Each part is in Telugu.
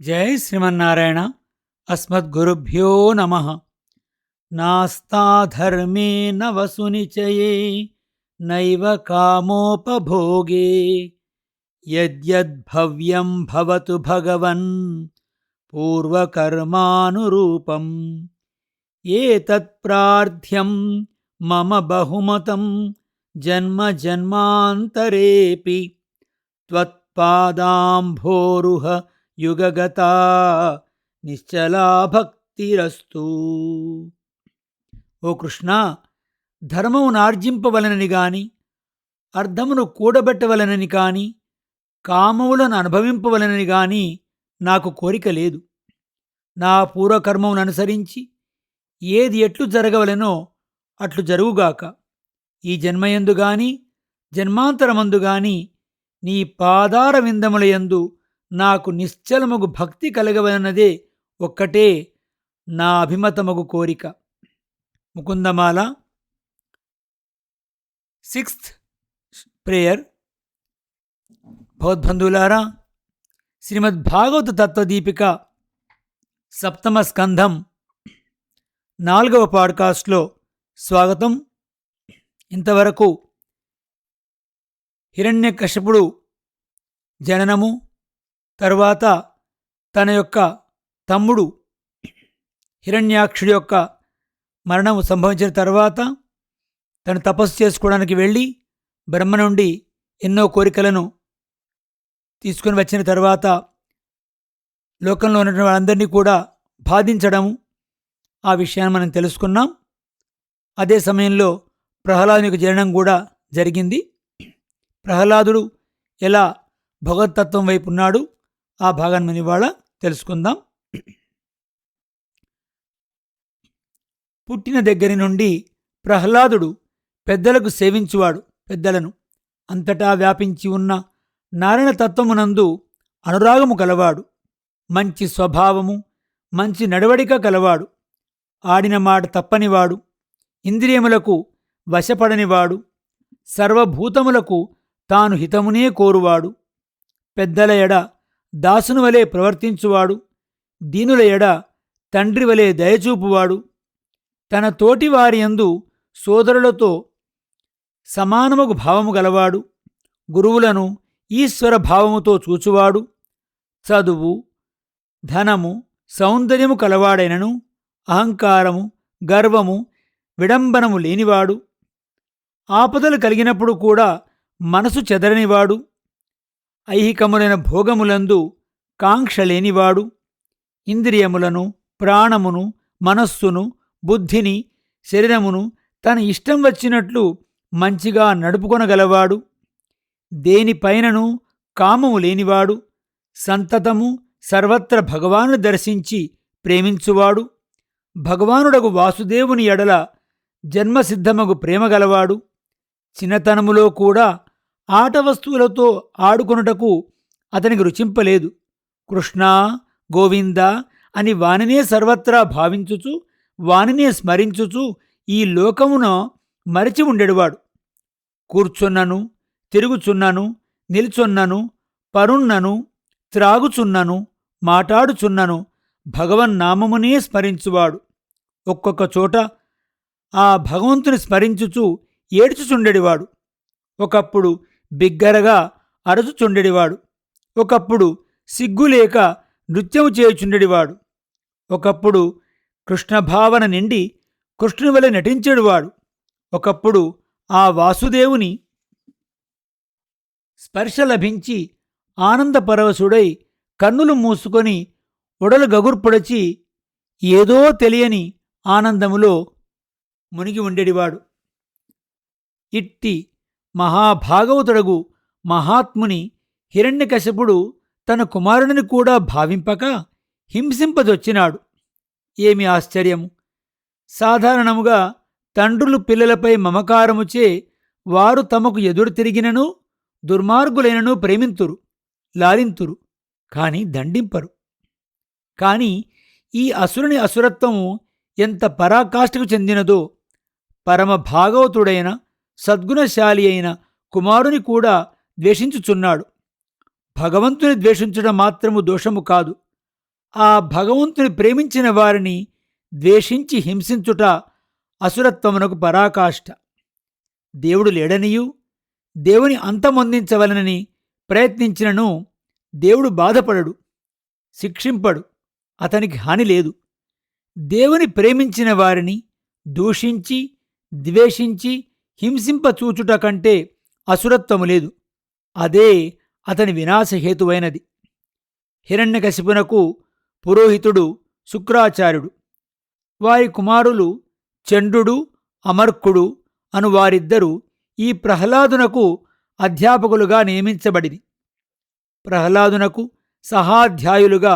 జై శ్రీమన్నారాయణ. అస్మద్గురుభ్యో నమ. నాస్తాధర్మే నవసునిచయే నైవ కామోపభోగే యద్యద్భవ్యం భవతు భగవన్ పూర్వకర్మానురూపం ఏతత్ప్రార్థ్యం మమ బహుమతం జన్మ జన్మాంతరేపి త్వత్పాదాంభోరుహ యుగగతా నిశ్చలా భక్తిరస్తు. ఓ కృష్ణ, ధర్మమును ఆర్జింపవలనని గాని, అర్థమును కూడబెట్టవలనని కాని, కామములను అనుభవింపవలనని గాని నాకు కోరిక లేదు. నా పూర్వకర్మమును అనుసరించి ఏది ఎట్లు జరగవలెనో అట్లు జరుగుగాక. ఈ జన్మయందు గాని జన్మాంతరమందు గాని నీ పాదార విందములయందు నాకు నిశ్చలమగు భక్తి కలగవలనదే ఒక్కటే నా అభిమతమగు కోరిక. Mukundamala 6th prayer. భగవద్బంధువులారా, శ్రీమద్భాగవత తత్వదీపిక 7వ స్కంధం 4వ పాడ్కాస్ట్లో స్వాగతం. ఇంతవరకు హిరణ్యకశిపుడు జననము, తరువాత తన యొక్క తమ్ముడు హిరణ్యాక్షుడి యొక్క మరణము సంభవించిన తర్వాత తను తపస్సు చేసుకోవడానికి వెళ్ళి బ్రహ్మ నుండి ఎన్నో కోరికలను తీసుకుని వచ్చిన తర్వాత లోకంలో ఉన్నటువంటి వాళ్ళందరినీ కూడా బాధించడము, ఆ విషయాన్ని మనం తెలుసుకున్నాం. అదే సమయంలో ప్రహ్లాదునికి జననం కూడా జరిగింది. ప్రహ్లాదుడు ఎలా భగవత్తత్వం వైపు ఉన్నాడు, ఆ భాగాన్ని మనం ఇవాళ తెలుసుకుందాం. పుట్టిన దగ్గరి నుండి ప్రహ్లాదుడు పెద్దలకు సేవించువాడు. పెద్దలను అంతటా వ్యాపించి ఉన్న నారాయణ తత్వమునందు అనురాగము కలవాడు. మంచి స్వభావము, మంచి నడవడిక కలవాడు. ఆడిన మాట తప్పనివాడు. ఇంద్రియములకు వశపడనివాడు. సర్వభూతములకు తాను హితమునే కోరువాడు. పెద్దల ఎడ దాసుని వలె ప్రవర్తించువాడు. దీనుల ఎడ తండ్రి వలె దయచూపువాడు. తన తోటివారి యందు సోదరులతో సమానముగు భావము గలవాడు. గురువులను ఈశ్వర భావముతో చూచువాడు. చదువు, ధనము, సౌందర్యము కలవాడైనను అహంకారము, గర్వము, విడంబనము లేనివాడు. ఆపదలు కలిగినప్పుడు కూడా మనసు చెదరనివాడు. ఐహికములైన భోగములందు కాంక్ష లేనివాడు. ఇంద్రియములను, ప్రాణమును, మనస్సును, బుద్ధిని, శరీరమును తన ఇష్టం వచ్చినట్లు మంచిగా నడుపుకొనగలవాడు. దేనిపైనను కామము లేనివాడు. సంతతము సర్వత్ర భగవాను దర్శించి ప్రేమించువాడు. భగవానుడగు వాసుదేవుని ఎడల జన్మసిద్ధమగు ప్రేమగలవాడు. చిన్నతనములో కూడా ఆట వస్తువులతో ఆడుకొనుటకు అతనికి రుచింపలేదు. కృష్ణ, గోవింద అని వానినే సర్వత్రా భావించుచు, వానినే స్మరించుచు ఈ లోకమున మరిచి ఉండేవాడు. కూర్చున్నను, తిరుగుచున్నను, నిల్చున్నను, పరున్నను, త్రాగుచున్నను, మాటాడుచున్నను భగవన్నామమునే స్మరించువాడు. ఒక్కొక్క చోట ఆ భగవంతుని స్మరించుచు ఏడ్చుచుండెడివాడు. ఒకప్పుడు బిగ్గరగా అరచుచుండెడివాడు. ఒకప్పుడు సిగ్గులేక నృత్యము చేయుచుండెడివాడు. ఒకప్పుడు కృష్ణభావన నిండి కృష్ణుని వలె నటించెడువాడు. ఒకప్పుడు ఆ వాసుదేవుని స్పర్శ లభించి ఆనందపరవశుడై కన్నులు మూసుకొని ఒడలు గగుర్పొడచి ఏదో తెలియని ఆనందములో మునిగి ఉండేడివాడు. ఇట్టి మహాభాగవతుడగు మహాత్ముని హిరణ్యకశిపుడు తన కుమారుడిని కూడా భావింపక హింసింపదొచ్చినాడు. ఏమి ఆశ్చర్యము! సాధారణముగా తండ్రులు పిల్లలపై మమకారముచే వారు తమకు ఎదురు తిరిగినను దుర్మార్గులైనను ప్రేమింతురు, లాలింతురు, కాని దండింపరు. కాని ఈ అసురుని అసురత్వము ఎంత పరాకాష్ఠకు చెందినదో పరమ భాగవతుడైన సద్గుణశాలి అయిన కుమారుని కూడా ద్వేషించుచున్నాడు. భగవంతుని ద్వేషించడం మాత్రము దోషము కాదు, ఆ భగవంతుని ప్రేమించిన వారిని ద్వేషించి హింసించుట అసురత్వమునకు పరాకాష్ట. దేవుడు లేడనియూ దేవుని అంతమొందించవలనని ప్రయత్నించినను దేవుడు బాధపడడు, శిక్షింపడు, అతనికి హాని లేదు. దేవుని ప్రేమించిన వారిని దూషించి ద్వేషించి హింసింపచూచుట కంటే అసురత్వము లేదు. అదే అతని వినాశహేతువైనది. హిరణ్యకశిపునకు పురోహితుడు శుక్రాచార్యుడు, వారి కుమారులు చండ్రుడు అమర్కుడు అను వారిద్దరూ ఈ ప్రహ్లాదునకు అధ్యాపకులుగా నియమించబడిరి. ప్రహ్లాదునకు సహాధ్యాయులుగా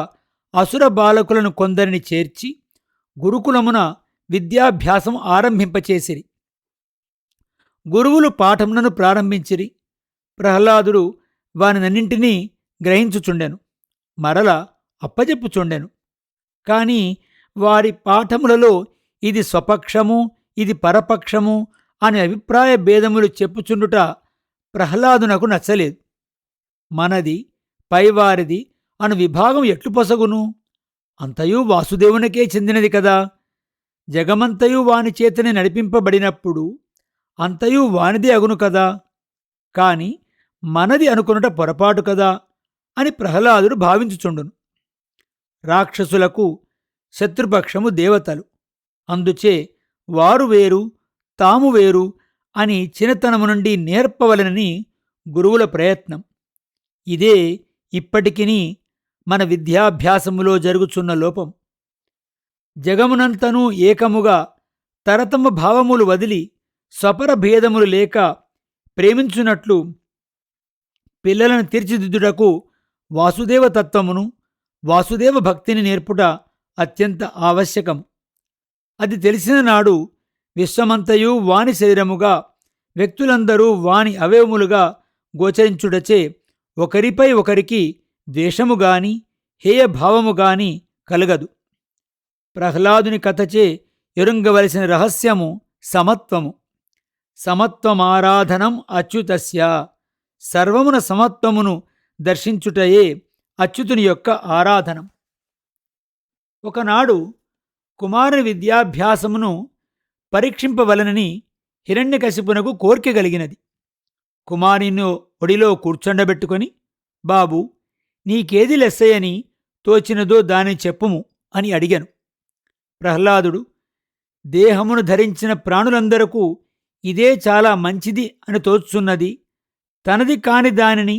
అసుర బాలకులను కొందరిని చేర్చి గురుకులమున విద్యాభ్యాసం ఆరంభింపచేసిరి. గురువులు పాఠములను ప్రారంభించిరి. ప్రహ్లాదుడు వానినన్నింటినీ గ్రహించుచుండెను, మరల అప్పజెప్పుచుండెను. కాని వారి పాఠములలో ఇది స్వపక్షము, ఇది పరపక్షము అనే అభిప్రాయ భేదములు చెప్పుచుండుట ప్రహ్లాదునకు నచ్చలేదు. మనది పైవారిది అను విభాగం ఎట్లు పొసగును? అంతయూ వాసుదేవునికే చెందినది కదా. జగమంతయు వాని చేతనే నడిపింపబడినప్పుడు అంతయూ వానిదే అగును కదా. కాని మనది అనుకొనుట పొరపాటు కదా అని ప్రహ్లాదుడు భావించుచుండును. రాక్షసులకు శత్రుపక్షము దేవతలు. అందుచే వారు వేరు తాము వేరు అని చిన్నతనము నుండి నేర్పవలనని గురువుల ప్రయత్నం. ఇదే ఇప్పటికినీ మన విద్యాభ్యాసములో జరుగుచున్న లోపం. జగమునంతనూ ఏకముగా తరతమ భావములు వదిలి స్వపర భేదములు లేక ప్రేమించున్నట్లు పిల్లలను తీర్చిదిద్దుటకు వాసుదేవ తత్వమును, వాసుదేవ భక్తిని నేర్పుట అత్యంత ఆవశ్యకం. అది తెలిసిన నాడు విశ్వమంతయు వాని శరీరముగా, వ్యక్తులందరూ వాని అవయవములుగా గోచరించుటచే ఒకరిపై ఒకరికి ద్వేషముగాని హేయభావముగాని కలగదు. ప్రహ్లాదుని కథచే ఎరుంగవలసిన రహస్యము సమత్వము. సమత్వమారాధనం అచ్యుతస్య. సర్వమున సమత్వమును దర్శించుటయే అచ్యుతుని యొక్క ఆరాధనం. ఒకనాడు కుమారుని విద్యాభ్యాసమును పరీక్షింపవలనని హిరణ్యకశిపునకు కోర్కె కలిగినది. కుమారుని ఒడిలో కూర్చొండబెట్టుకొని, బాబూ, నీకేది లెస్సయని తోచినదో దానిని చెప్పుము అని అడిగాను. ప్రహ్లాదుడు, దేహమును ధరించిన ప్రాణులందరకు ఇదే చాలా మంచిది అని తోచున్నది. తనది కాని దానిని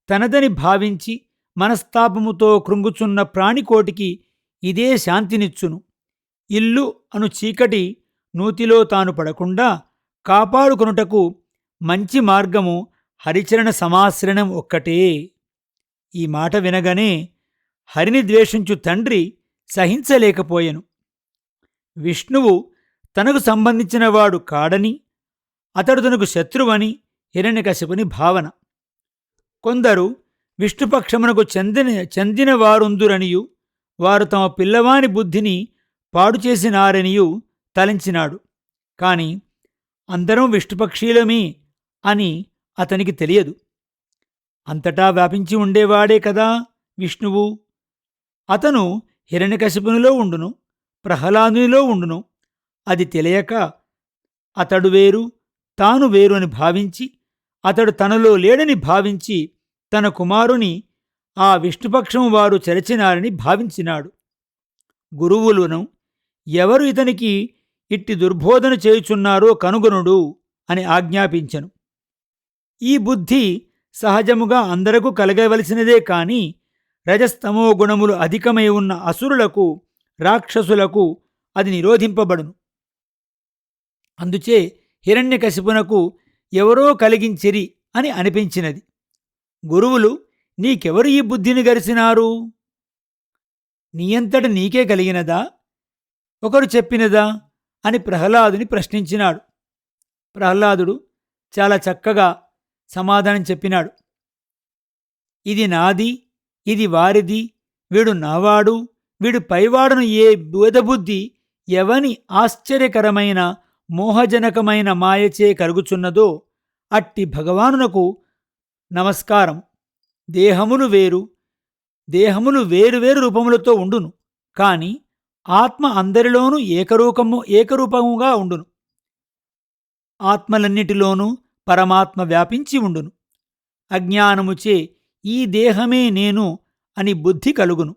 తనదని భావించి మనస్తాపముతో కృంగుచున్న ప్రాణికోటికి ఇదే శాంతినిచ్చును. ఇల్లు అను చీకటి నూతిలో తాను పడకుండా కాపాడుకొనుటకు మంచి మార్గము హరిచరణ సమాశ్రయం ఒక్కటే. ఈ మాట వినగానే హరిని ద్వేషించు తండ్రి సహించలేకపోయెను. విష్ణువు తనకు సంబంధించినవాడు కాడని, అతడు తనకు శత్రువని హిరణ్యకశిపుని భావన. కొందరు విష్ణుపక్షమునకు చెందిన వారుందురనియు వారు తమ పిల్లవాని బుద్ధిని పాడుచేసినారనియు తలంచినాడు. కాని అందరం విష్ణుపక్షీలమే అని అతనికి తెలియదు. అంతటా వ్యాపించి ఉండేవాడే కదా విష్ణువు. అతను హిరణ్యకశిపునిలో ఉండును, ప్రహ్లాదునిలో ఉండును. అది తెలియక అతడు వేరు తాను వేరు అని భావించి, అతడు తనలో లేడని భావించి తన కుమారుని ఆ విష్ణుపక్షం వారు చెరచినారని భావించినాడు. గురువులను ఎవరు ఇతనికి ఇట్టి దుర్బోధన చేయుచున్నారో కనుగొనుడు అని ఆజ్ఞాపించెను. ఈ బుద్ధి సహజముగా అందరకు కలగవలసినదే కాని రజస్తమో గుణములు అధికమై ఉన్న అసురులకు, రాక్షసులకు అది నిరోధింపబడును. అందుచే హిరణ్యకశిపునకు ఎవరో కలిగించిరి అని అనిపించినది. గురువులు, నీకెవరు ఈ బుద్ధిని గరిసినారు? నీయంతట నీకే కలిగినదా, ఒకరు చెప్పినదా అని ప్రహ్లాదుని ప్రశ్నించినాడు. ప్రహ్లాదుడు చాలా చక్కగా సమాధానం చెప్పినాడు. ఇది నాది, ఇది వారిది, వీడు నావాడు, వీడు పైవాడును ఏ బోధబుద్ధి ఎవని ఆశ్చర్యకరమైన మోహజనకమైన మాయచే కలుగుచున్నదో అట్టి భగవానునకు నమస్కారం. దేహములు వేరు, దేహములు వేరువేరు రూపములతో ఉండును, కాని ఆత్మ అందరిలోనూ ఏకరూపముగా ఉండును. ఆత్మలన్నిటిలోనూ పరమాత్మ వ్యాపించి ఉండును. అజ్ఞానముచే ఈ దేహమే నేను అని బుద్ధి కలుగును.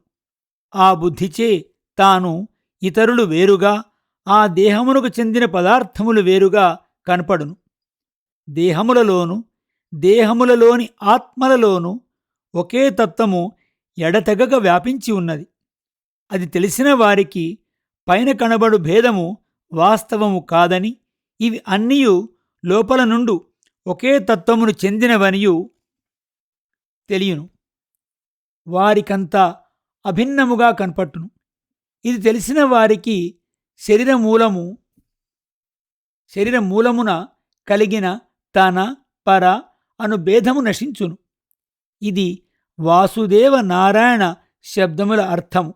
ఆ బుద్ధిచే తాను ఇతరులు వేరుగా, ఆ దేహమునకు చెందిన పదార్థములు వేరుగా కనపడును. దేహములలోను దేహములలోని ఆత్మలలోనూ ఒకే తత్వము ఎడతెగక వ్యాపించి ఉన్నది. అది తెలిసిన వారికి పైన కనబడు భేదము వాస్తవము కాదని, ఇవి అన్నియు లోపల నుండు ఒకే తత్వమును చెందినవనియు తెలియను. వారికంతా అభిన్నముగా కనపట్టును. ఇది తెలిసిన వారికి శరీరమూలమున కలిగిన తన పర అను భేదము నశించును. ఇది వాసుదేవ నారాయణ శబ్దముల అర్థము.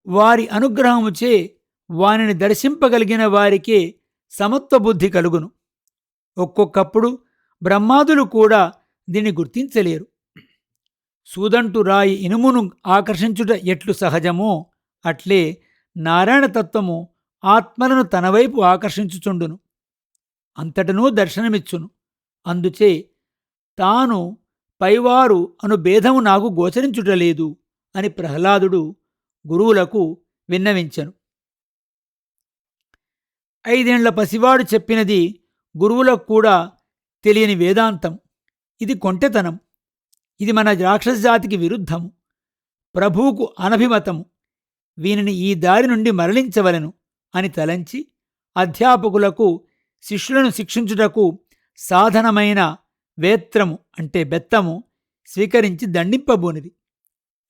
వారి అనుగ్రహముచే వానిని దర్శింపగలిగిన వారికే సమత్వ బుద్ధి కలుగును. ఒక్కొక్కప్పుడు బ్రహ్మాదులు కూడా దీన్ని గుర్తించలేరు. సూదంటు రాయి ఇనుమును ఆకర్షించుట ఎట్లు సహజమో అట్లే నారాయణ తత్వము ఆత్మలను తనవైపు ఆకర్షించుచుండును, అంతటనూ దర్శనమిచ్చును. అందుచే తాను పైవారు అను భేదము నాకు గోచరించుటలేదు అని ప్రహ్లాదుడు గురువులకు విన్నవించెను. 5 ఏండ్ల పసివాడు చెప్పినది గురువులకు కూడా తెలియని వేదాంతం. ఇది కొంటెతనం. ఇది మన రాక్షస జాతికి విరుద్ధము, ప్రభువుకు అనభిమతము. వీనిని ఈ దారి నుండి మరలించవలెను అని తలంచి అధ్యాపకులకు శిష్యులను శిక్షించుటకు సాధనమైన వేత్రము అంటే బెత్తము స్వీకరించి దండింపబోనిది.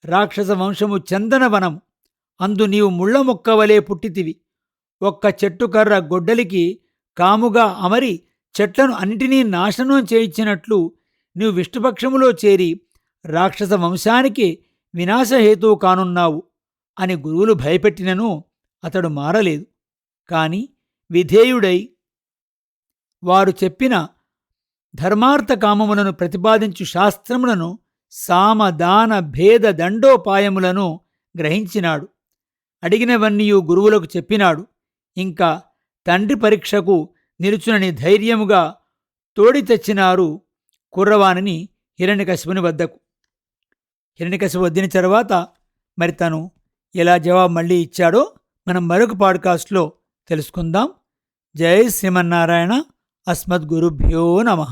రాక్షస వంశము చందనవనము, అందు నీవు ముళ్ళ మొక్కవలే పుట్టితివి. ఒక్క చెట్టుకర్ర గొడ్డలికి కాముగా అమరి చెట్లను అన్నిటినీ నాశనం చేయించినట్లు నీవు విష్ణుపక్షములో చేరి రాక్షస వంశానికి వినాశహేతువు కానున్నావు అని గురువులు భయపెట్టినను అతడు మారలేదు. కాని విధేయుడై వారు చెప్పిన ధర్మార్థ కామములను ప్రతిపాదించు శాస్త్రములను, సామదాన భేద దండోపాయములను గ్రహించినాడు. అడిగినవన్నీయు గురువులకు చెప్పినాడు. ఇంకా తండ్రి పరీక్షకు నిలుచునని ధైర్యముగా తోడి తెచ్చినారు కుర్రవాణిని హిరణ్యకశిపుని వద్దకు. హిరణ్యకశిపు వద్దిన తర్వాత మరి తను ఎలా జవాబు మళ్ళీ ఇచ్చాడో మనం మరొక పాడ్కాస్ట్లో తెలుసుకుందాం. జై శ్రీమన్నారాయణ. అస్మద్గురుభ్యో నమః.